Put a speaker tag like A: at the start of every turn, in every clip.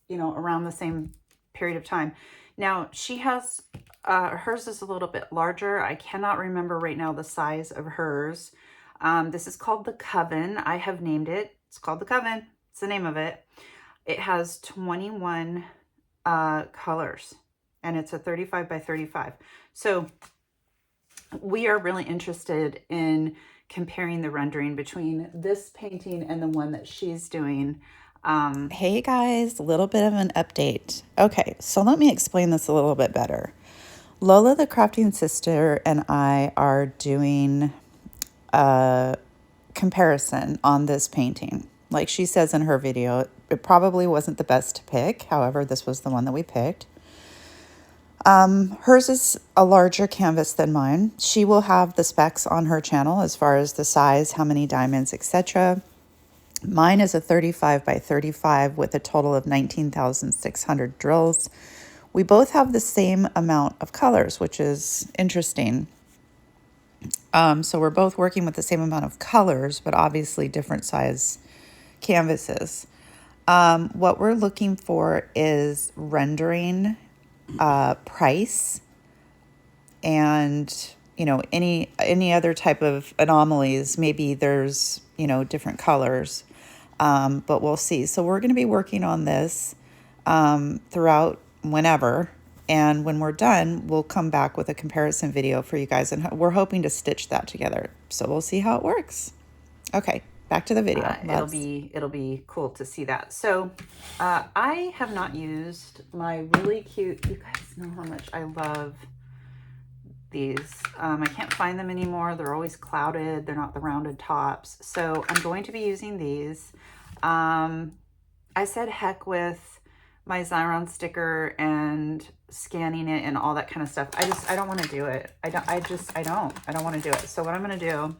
A: you know, around the same period of time. Now she has, hers is a little bit larger. I cannot remember right now the size of hers. This is called the Coven. I have named it. It's called the Coven. It's the name of it. It has 21 colors, and it's a 35 by 35. So we are really interested in comparing the rendering between this painting and the one that she's doing.
B: Hey guys, a little bit of an update. Okay, so let me explain this a little bit better. Lola, the crafting sister, and I are doing a comparison on this painting. Like she says in her video, it probably wasn't the best to pick. However, this was the one that we picked. Hers is a larger canvas than mine. She will have the specs on her channel as far as the size, how many diamonds, etc. Mine is a 35 by 35 with a total of 19,600 drills. We both have the same amount of colors, which is interesting. So we're both working with the same amount of colors, but obviously different size canvases. What we're looking for is rendering, price, and you know, any other type of anomalies. Maybe there's, you know, different colors, but we'll see. So we're going to be working on this throughout whenever, and when we're done, we'll come back with a comparison video for you guys, and we're hoping to stitch that together. So we'll see how it works. Okay, back to the video.
A: It'll be cool to see that. So I have not used my really cute, you guys know how much I love these. I can't find them anymore. They're always clouded. They're not the rounded tops. So I'm going to be using these. I said heck with my Xyron sticker and scanning it and all that kind of stuff. I don't want to do it. I don't want to do it. So what I'm going to do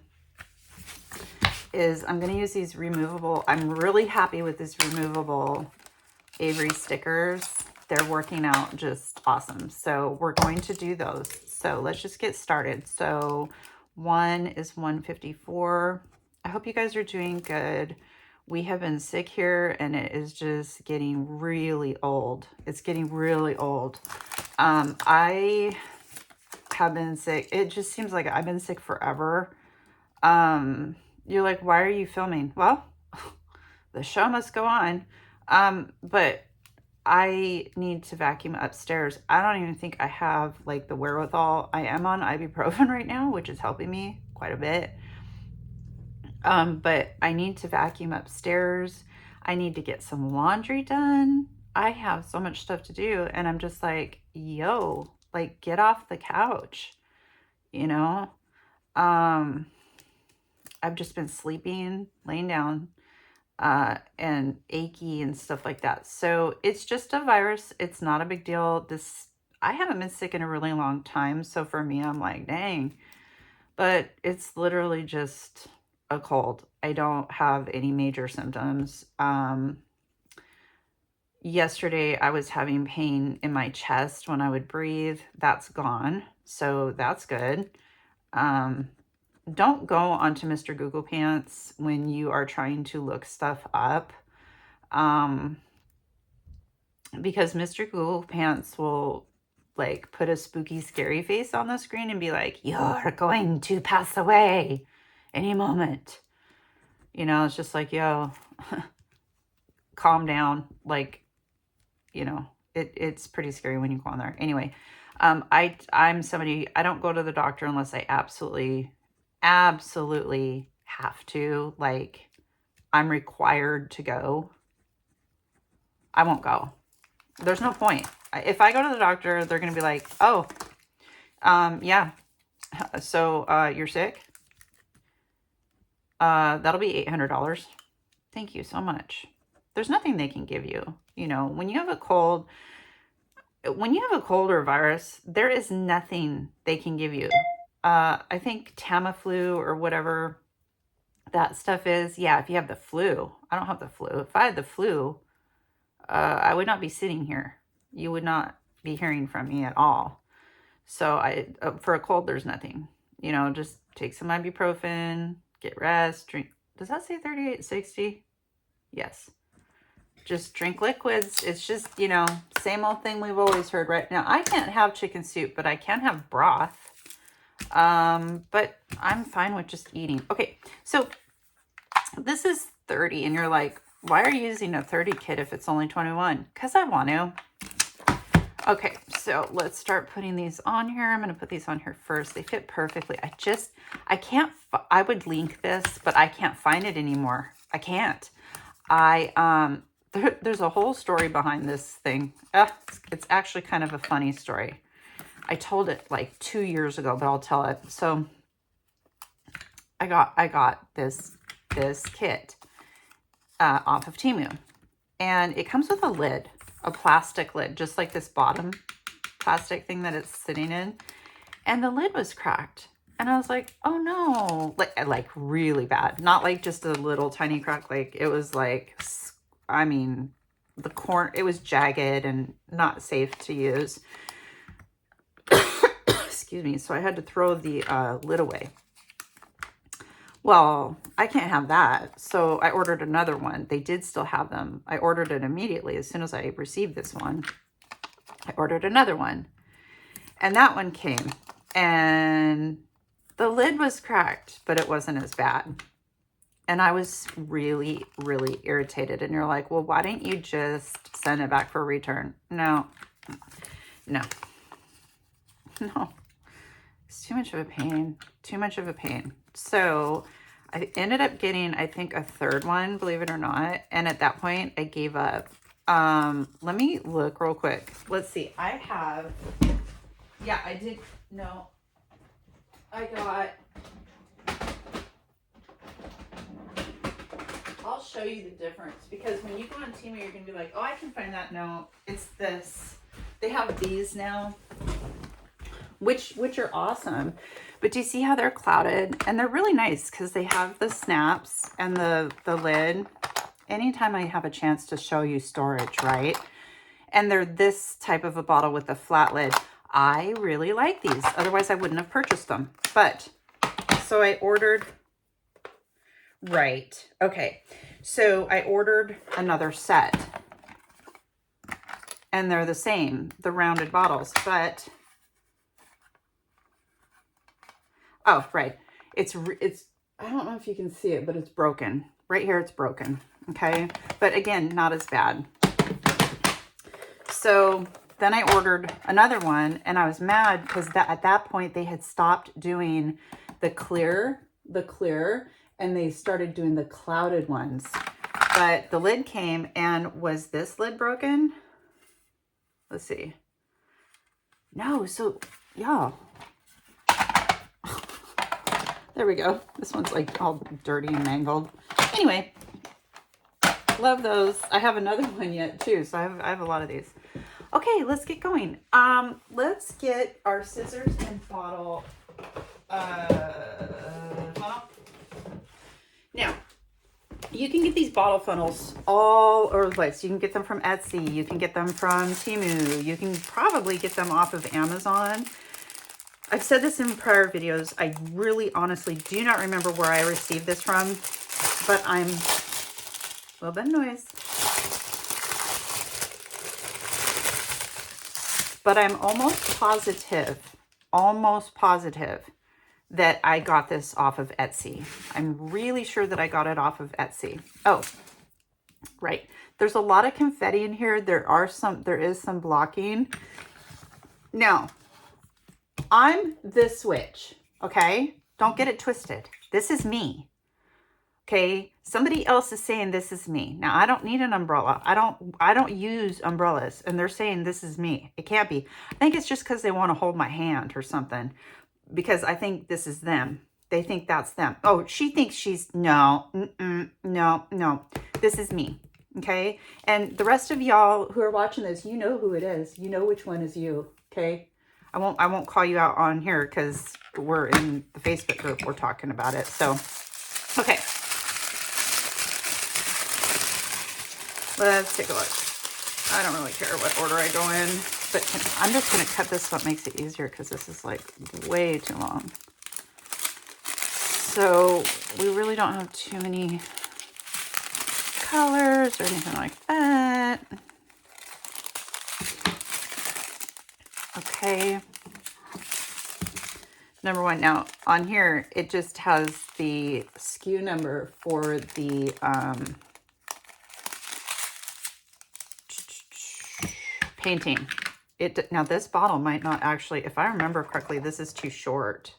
A: is I'm going to use these removable. I'm really happy with these removable Avery stickers. They're working out just awesome. So we're going to do those. So let's just get started. So one is 154. I hope you guys are doing good. We have been sick here and it is just getting really old. It's getting really old. I have been sick. It just seems like I've been sick forever. You're like, why are you filming? Well, the show must go on. But I need to vacuum upstairs. I don't even think I have like the wherewithal. I am on ibuprofen right now, which is helping me quite a bit. But I need to vacuum upstairs. I need to get some laundry done. I have so much stuff to do, and I'm just like, yo, like get off the couch, you know? I've just been sleeping, laying down, and achy and stuff like that. So it's just a virus. It's not a big deal. I haven't been sick in a really long time. So for me, I'm like, dang, but it's literally just a cold. I don't have any major symptoms. Yesterday I was having pain in my chest when I would breathe. That's gone. So that's good. Don't go onto Mr. Google Pants when you are trying to look stuff up. Because Mr. Google Pants will like put a spooky, scary face on the screen and be like, you're going to pass away any moment. You know, it's just like, yo, calm down. Like, you know, it's pretty scary when you go on there. Anyway, I'm somebody, I don't go to the doctor unless I absolutely have to. Like, I'm required to go. I won't go. There's no point. If I go to the doctor, they're going to be like, oh, yeah, so you're sick? That'll be $800. Thank you so much. There's nothing they can give you. You know, when you have a cold or a virus, there is nothing they can give you. I think Tamiflu or whatever that stuff is. Yeah, if you have the flu. I don't have the flu. If I had the flu, I would not be sitting here. You would not be hearing from me at all. So for a cold, there's nothing. You know, just take some ibuprofen, get rest, drink. Does that say 3860? Yes. Just drink liquids. It's just, you know, same old thing we've always heard. Right now, I can't have chicken soup, but I can have broth. But I'm fine with just eating. Okay, so this is 30, and you're like, why are you using a 30 kit if it's only 21? Because I want to. Okay, so let's start putting these on here. I'm going to put these on here first. They fit perfectly. I can't, I would link this, but I can't find it anymore. I can't. There's a whole story behind this thing. It's actually kind of a funny story. I told it like 2 years ago, but I'll tell it. So I got this kit off of Temu, and it comes with a lid, a plastic lid, just like this bottom plastic thing that it's sitting in. And the lid was cracked. And I was like, oh no, like really bad. Not like just a little tiny crack. Like it was like, I mean, it was jagged and not safe to use. Excuse me. So I had to throw the lid away. Well, I can't have that. So I ordered another one. They did still have them. I ordered it immediately. As soon as I received this one, I ordered another one. And that one came. And the lid was cracked, but it wasn't as bad. And I was really, really irritated. And you're like, well, why didn't you just send it back for a return? No. It's too much of a pain. Too much of a pain. So I ended up getting, I think, a third one, believe it or not. And at that point, I gave up. Let me look real quick. Let's see. I I'll show you the difference, because when you go on Temu, you're going to be like, oh, I can find that. No, it's this. They have these now, which are awesome. But do you see how they're clouded? And they're really nice because they have the snaps and the lid. Anytime I have a chance to show you storage, right? And they're this type of a bottle with a flat lid. I really like these. Otherwise, I wouldn't have purchased them. But, so I ordered, right. Okay. So I ordered another set. And they're the same, the rounded bottles, but... Oh, right. It's, I don't know if you can see it, but it's broken. Right here, it's broken. Okay. But again, not as bad. So then I ordered another one, and I was mad because at that point they had stopped doing the clear, and they started doing the clouded ones. But the lid came, and was this lid broken? Let's see. No. So y'all, there we go. This one's like all dirty and mangled. Anyway, love those. I have another one yet too, so I have a lot of these. Okay, let's get going. Let's get our scissors and bottle funnel. Now, you can get these bottle funnels all over the place. You can get them from Etsy. You can get them from Temu. You can probably get them off of Amazon. I've said this in prior videos. I really honestly do not remember where I received this from, but I'm a little bit of noise. But I'm almost positive that I got this off of Etsy. I'm really sure that I got it off of Etsy. Oh, right. There's a lot of confetti in here. There is some blocking. Now, I'm this witch, okay? Don't get it twisted. This is me, okay? Somebody else is saying this is me. Now, I don't need an umbrella. I don't use umbrellas, and they're saying this is me. It can't be. I think it's just because they want to hold my hand or something, because I think this is them. They think that's them. Oh, she thinks she's, no. This is me, okay? And the rest of y'all who are watching this, you know who it is. You know which one is you, okay? I won't call you out on here because we're in the Facebook group. We're talking about it. So, okay. Let's take a look. I don't really care what order I go in, but I'm just going to cut this so it makes it easier because this is like way too long. So we really don't have too many colors or anything like that. Okay. Number one. Now on here, it just has the SKU number for the painting. Now this bottle might not actually, if I remember correctly, this is too short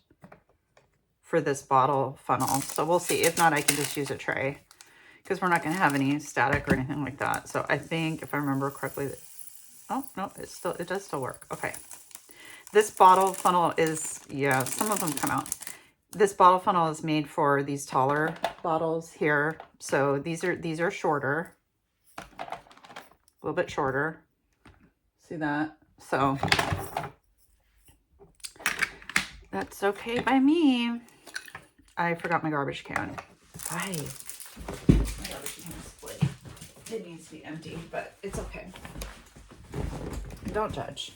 A: for this bottle funnel. So we'll see. If not, I can just use a tray because we're not going to have any static or anything like that. So I think if I remember correctly, oh no, it does still work. Okay. This bottle funnel is, yeah, some of them come out. This bottle funnel is made for these taller bottles here. So these are shorter, a little bit shorter. See that? So that's okay by me. I forgot my garbage can. My garbage can is split. It needs to be empty, but it's okay. Don't judge.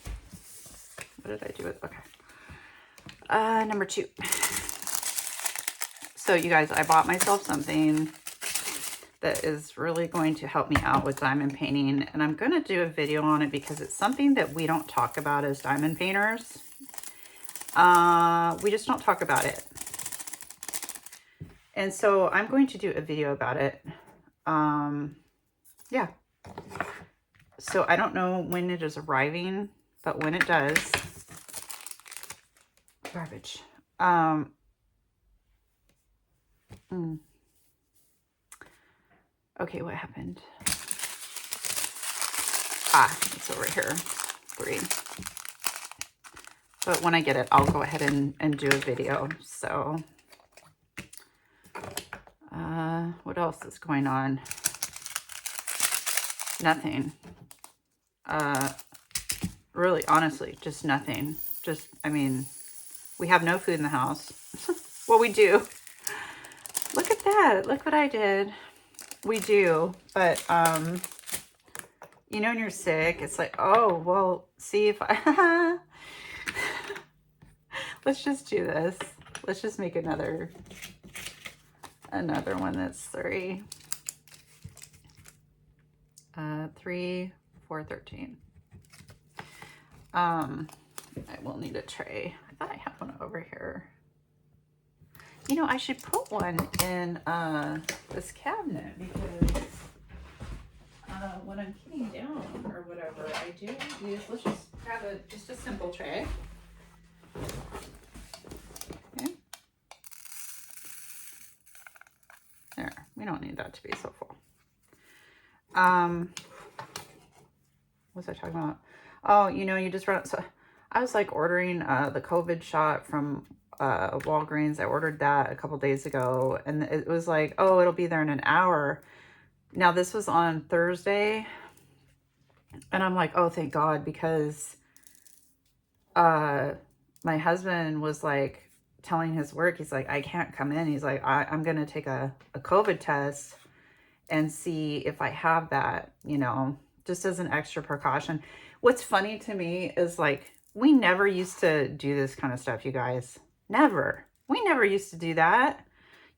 A: What did I do with? Okay. Number 2. So you guys, I bought myself something that is really going to help me out with diamond painting. And I'm going to do a video on it because it's something that we don't talk about as diamond painters. We just don't talk about it. And so I'm going to do a video about it. Yeah. So I don't know when it is arriving, but when it does, garbage. Okay, what happened? It's over here. 3. But when I get it, I'll go ahead and do a video. So, what else is going on? Nothing. Really, honestly, just nothing. Just, I mean, we have no food in the house. Well, we do. Look at that. Look what I did. We do. But, you know, when you're sick, it's like, oh, well, see if I... Let's just do this. Let's just make another one that's 3. 3, 4, 13. I will need a tray. I thought I had one over here. You know, I should put one in this cabinet because when I'm getting down or whatever, I do use, let's just grab just a simple tray. Okay. There, we don't need that to be so full. What was I talking about? Oh, you know, you just run, so I was like ordering the COVID shot from Walgreens. I ordered that a couple days ago and it was like, oh, it'll be there in an hour. Now this was on Thursday and I'm like, oh, thank God, because my husband was like telling his work, he's like, I can't come in. He's like, I'm going to take a COVID test and see if I have that, you know, just as an extra precaution. What's funny to me is like, we never used to do this kind of stuff, you guys. Never. We never used to do that.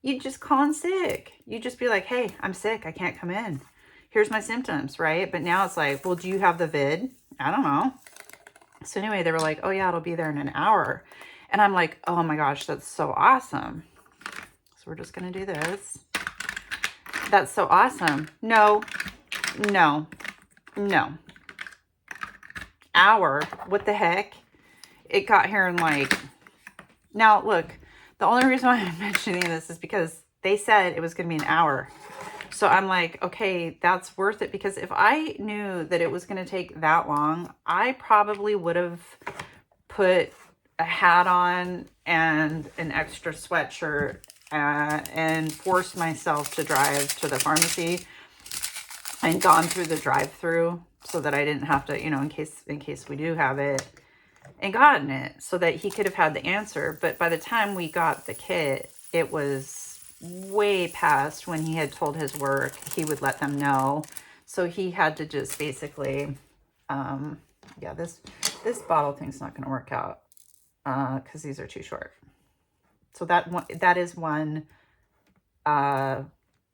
A: You just call in sick. You just be like, hey, I'm sick. I can't come in. Here's my symptoms, right? But now it's like, well, do you have the vid? I don't know. So anyway, they were like, oh yeah, it'll be there in an hour. And I'm like, oh my gosh, that's so awesome. So we're just going to do this. That's so awesome. No, no, no. Hour. What the heck? It got here in like... Now, look, the only reason why I'm mentioning this is because they said it was going to be an hour. So I'm like, okay, that's worth it. Because if I knew that it was going to take that long, I probably would have put a hat on and an extra sweatshirt and forced myself to drive to the pharmacy and gone through the drive-through so that I didn't have to, you know, in case we do have it, and gotten it so that he could have had the answer. But by the time we got the kit, it was way past when he had told his work he would let them know. So he had to just basically, yeah, this bottle thing's not going to work out because these are too short. So that is one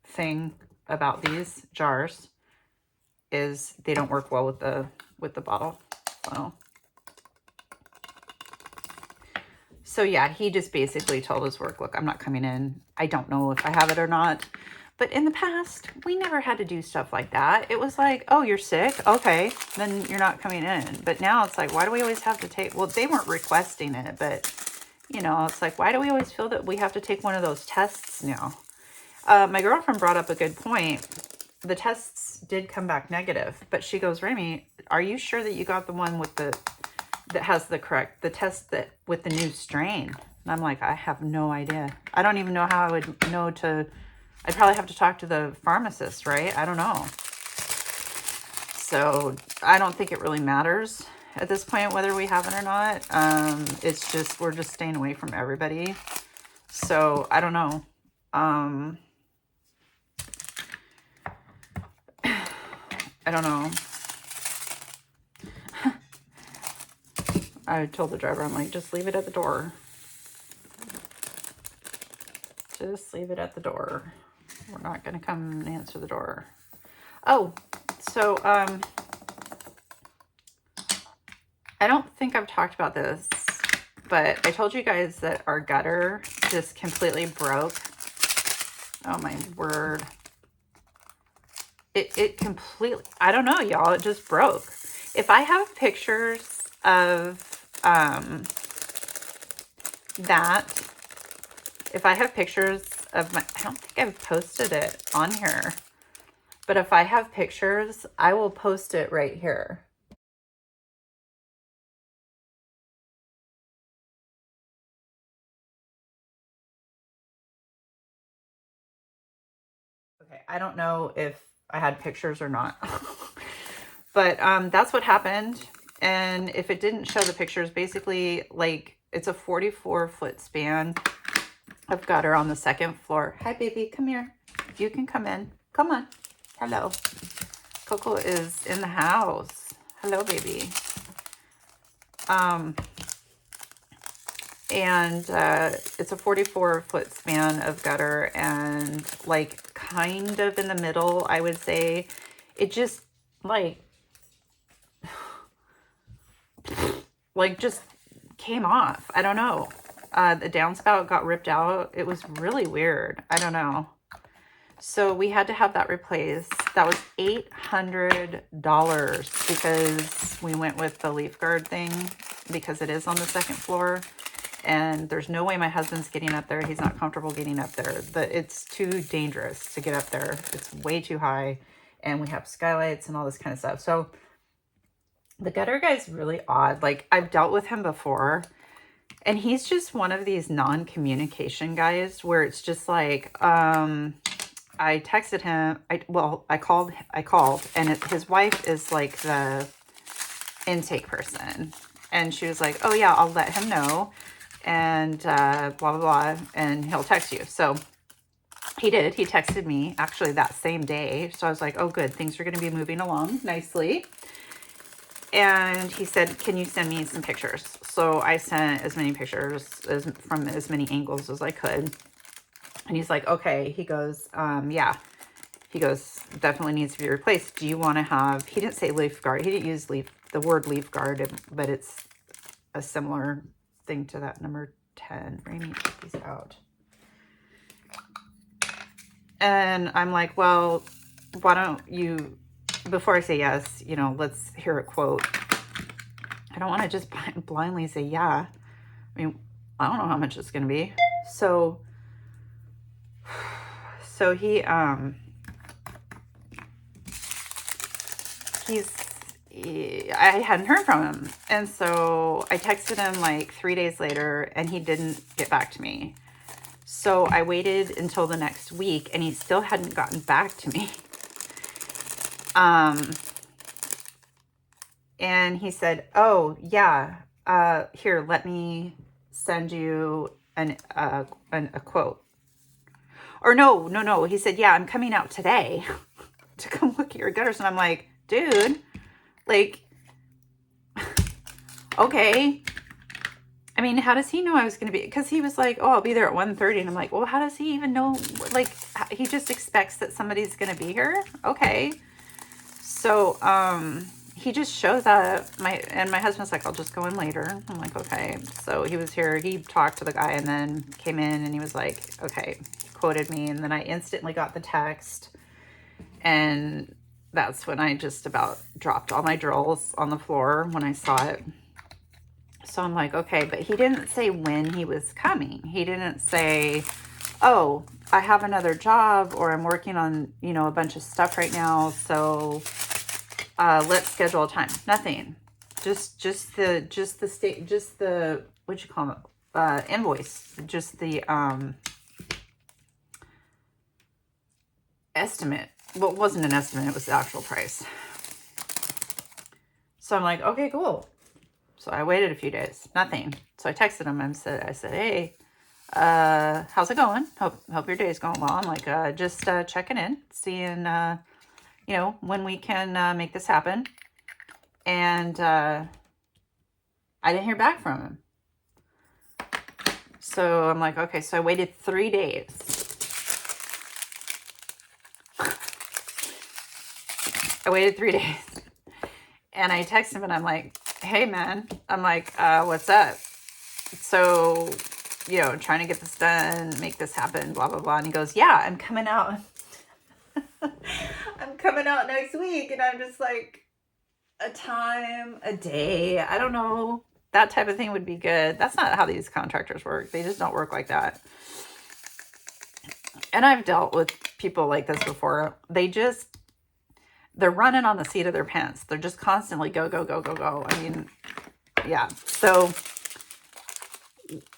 A: thing about these jars is they don't work well with the bottle. So yeah, he just basically told his work, look, I'm not coming in. I don't know if I have it or not. But in the past, we never had to do stuff like that. It was like, oh, you're sick? Okay, then you're not coming in. But now it's like, why do we always have to take, well, they weren't requesting it, but you know, it's like, why do we always feel that we have to take one of those tests now? My girlfriend brought up a good point. The tests did come back negative, but she goes, Remy, are you sure that you got the one with that has the test that with the new strain? And I'm like, I have no idea. I don't even know how I would know I'd probably have to talk to the pharmacist, right? I don't know. So I don't think it really matters at this point whether we have it or not. It's just, we're just staying away from everybody. So I don't know. I don't know. I told the driver, I'm like, just leave it at the door. Just leave it at the door. We're not going to come and answer the door. Oh, so, I don't think I've talked about this, but I told you guys that our gutter just completely broke. Oh my word. It completely, I don't know, y'all, it just broke. If I have pictures of, if I have pictures of my, I don't think I've posted it on here, but if I have pictures, I will post it right here. Okay, I don't know if I had pictures or not, but that's what happened. And if it didn't show the pictures, basically, like, it's a 44-foot span of gutter on the second floor. Hi, baby, come here. You can come in. Come on. Hello. Coco is in the house. Hello, baby. And it's a 44-foot span of gutter, and like kind of in the middle, I would say. It just like just came off. I don't know. The downspout got ripped out. It was really weird. I don't know. So we had to have that replaced. That was $800 because we went with the leaf guard thing because it is on the second floor. And there's no way my husband's getting up there. He's not comfortable getting up there. It's too dangerous to get up there. It's way too high. And we have skylights and all this kind of stuff. So the gutter guy's really odd. Like, I've dealt with him before. And he's just one of these non-communication guys where it's just like, I texted him. I called. And his wife is like the intake person. And she was like, oh yeah, I'll let him know. And blah, blah, blah, and he'll text you. So he did. He texted me actually that same day. So I was like, oh, good. Things are going to be moving along nicely. And he said, can you send me some pictures? So I sent as many pictures from as many angles as I could. And he's like, okay. He goes, yeah. He goes, definitely needs to be replaced. Do you want to have, he didn't say leaf guard. He didn't use the word leaf guard, but it's a similar thing to that. Number 10. Rainy, check these out. And I'm like, well, why don't you, before I say yes, you know, let's hear a quote. I don't want to just blindly say yeah. I mean, I don't know how much it's going to be. So he, I hadn't heard from him. And so I texted him like 3 days later and he didn't get back to me. So I waited until the next week and he still hadn't gotten back to me. And he said, oh yeah, here, let me send you a quote. Or no. He said, yeah, I'm coming out today to come look at your gutters. And I'm like, dude, like, okay. I mean, how does he know I was going to be? Because he was like, oh, I'll be there at 1:30. And I'm like, well, how does he even know? Like, he just expects that somebody's going to be here. Okay. So, he just shows up. My husband's like, I'll just go in later. I'm like, okay. So he was here. He talked to the guy and then came in and he was like, okay, he quoted me. And then I instantly got the text. And that's when I just about dropped all my drills on the floor when I saw it. So I'm like, okay, but he didn't say when he was coming. He didn't say, oh, I have another job or I'm working on, you know, a bunch of stuff right now. So let's schedule a time. Nothing. Just the what you call it? Invoice. Just the estimate. Well, it wasn't an estimate, it was the actual price. So I'm like, okay, cool. So I waited a few days. Nothing. So I texted him and I said, hey, how's it going? Hope your day's going well. I'm like, just checking in, seeing you know, when we can make this happen. And I didn't hear back from him. So I'm like, okay, so I waited 3 days. I waited 3 days. And I text him and I'm like, hey man, I'm like, what's up? So, you know, trying to get this done, make this happen, blah, blah, blah. And he goes, yeah, I'm coming out. I'm coming out next week. And I'm just like, a time, a day, I don't know. That type of thing would be good. That's not how these contractors work. They just don't work like that. And I've dealt with people like this before. They're running on the seat of their pants. They're just constantly go, go, go, go, go. I mean, yeah. So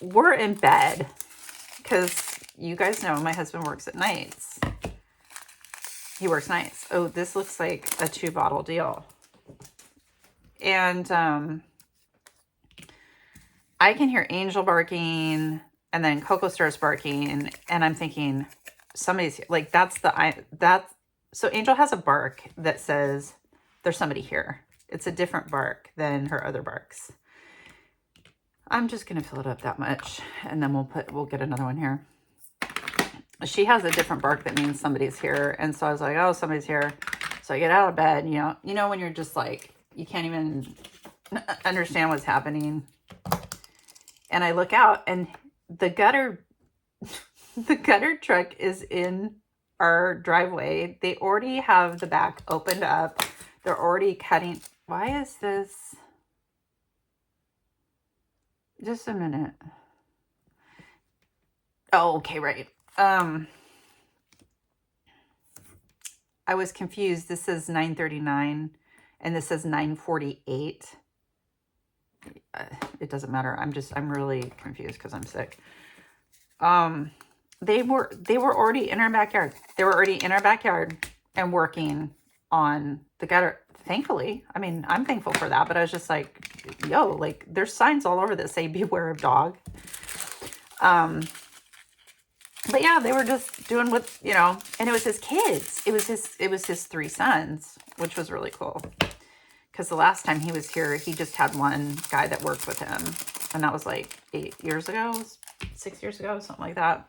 A: we're in bed because you guys know my husband works at nights. He works nights. Oh, this looks like a 2-bottle deal. And I can hear Angel barking and then Coco starts barking. And I'm thinking somebody's like, so Angel has a bark that says there's somebody here. It's a different bark than her other barks. I'm just going to fill it up that much and then we'll get another one here. She has a different bark that means somebody's here. And so I was like, oh, somebody's here. So I get out of bed, you know, when you're just like, you can't even understand what's happening. And I look out and the gutter truck is in our driveway. They already have the back opened up. They're already cutting. Why is this? Just a minute. Oh, okay, right. I was confused. This says 9:39 and this says 9:48. It doesn't matter. I'm really confused because I'm sick. They were already in our backyard. They were already in our backyard and working on the gutter. Thankfully, I mean, I'm thankful for that, but I was just like, yo, like there's signs all over that say beware of dog. But yeah, they were just doing what, you know, and it was his kids. It was his 3 sons, which was really cool. Because the last time he was here, he just had one guy that worked with him. And that was like 8 years ago, 6 years ago, something like that.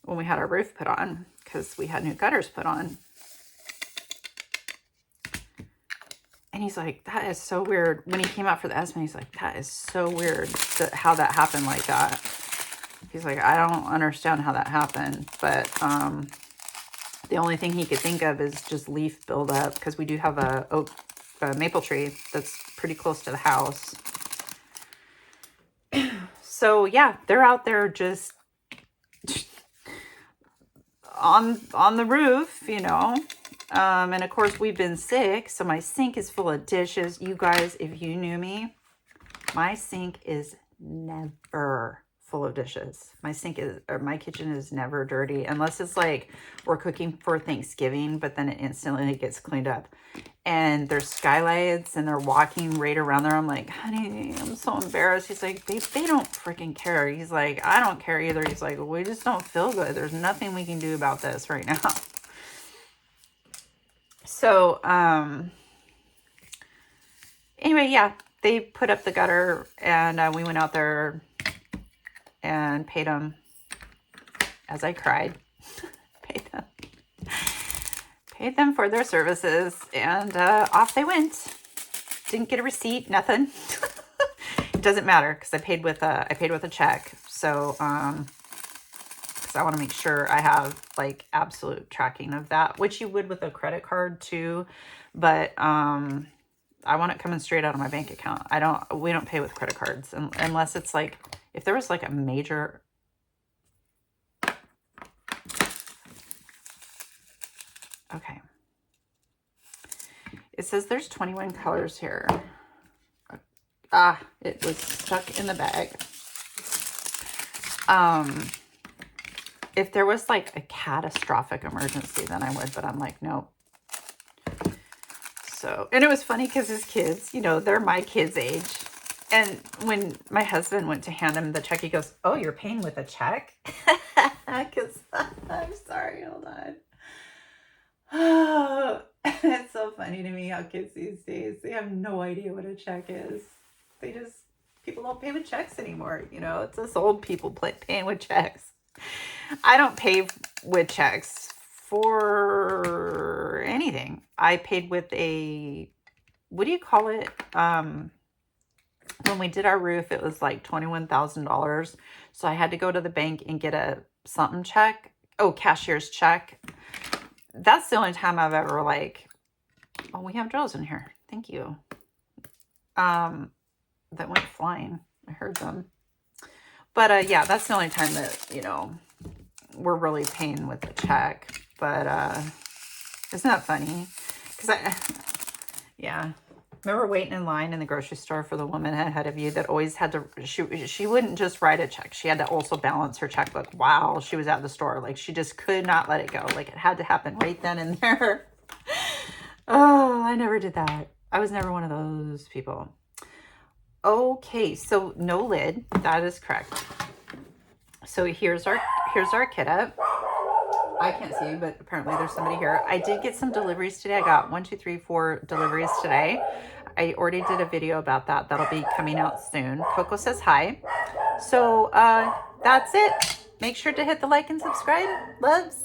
A: When we had our roof put on, because we had new gutters put on. And he's like, that is so weird. When he came out for the estimate, he's like, that is so weird how that happened like that. He's like, I don't understand how that happened. But the only thing he could think of is just leaf buildup, because we do have a maple tree that's pretty close to the house. So yeah, they're out there just on the roof, you know. And of course we've been sick, so my sink is full of dishes. You guys, if you knew me, my sink is never full of dishes. My kitchen is never dirty unless it's like we're cooking for Thanksgiving, but then it instantly gets cleaned up. And there's skylights and they're walking right around there. I'm like, honey, I'm so embarrassed. He's like, babe, they don't freaking care. He's like, I don't care either. He's like, we just don't feel good. There's nothing we can do about this right now. So, anyway, yeah, they put up the gutter and we went out there and paid them as I cried. paid them for their services, and off they went. Didn't get a receipt, nothing. It doesn't matter because I paid with a check. So because I want to make sure I have like absolute tracking of that, which you would with a credit card too. But I want it coming straight out of my bank account. We don't pay with credit cards unless it's like, if there was like a major, okay. It says there's 21 colors here. It was stuck in the bag. If there was like a catastrophic emergency, then I would, but I'm like, nope. So, and it was funny because his kids, you know, they're my kids' age. And when my husband went to hand him the check, he goes, "Oh, you're paying with a check?" Because I'm sorry, hold on. Oh, it's so funny to me how kids these days, they have no idea what a check is. People don't pay with checks anymore. You know, it's us old people paying with checks. I don't pay with checks for anything. I paid with what do you call it? When we did our roof, it was like $21,000. So I had to go to the bank and get a something check. Oh, cashier's check. That's the only time I've ever like, oh, we have drills in here. Thank you. That went flying. I heard them. But yeah, that's the only time that, you know, we're really paying with a check. But isn't that funny? Because yeah. Remember waiting in line in the grocery store for the woman ahead of you that always had to, she wouldn't just write a check. She had to also balance her checkbook while she was at the store. Like, she just could not let it go. Like, it had to happen right then and there. Oh, I never did that. I was never one of those people. Okay, so no lid. That is correct. So here's our kit up. I can't see, but apparently there's somebody here. I did get some deliveries today. I got 4 deliveries today. I already did a video about that. That'll be coming out soon. Coco says hi. So that's it. Make sure to hit the like and subscribe. Loves.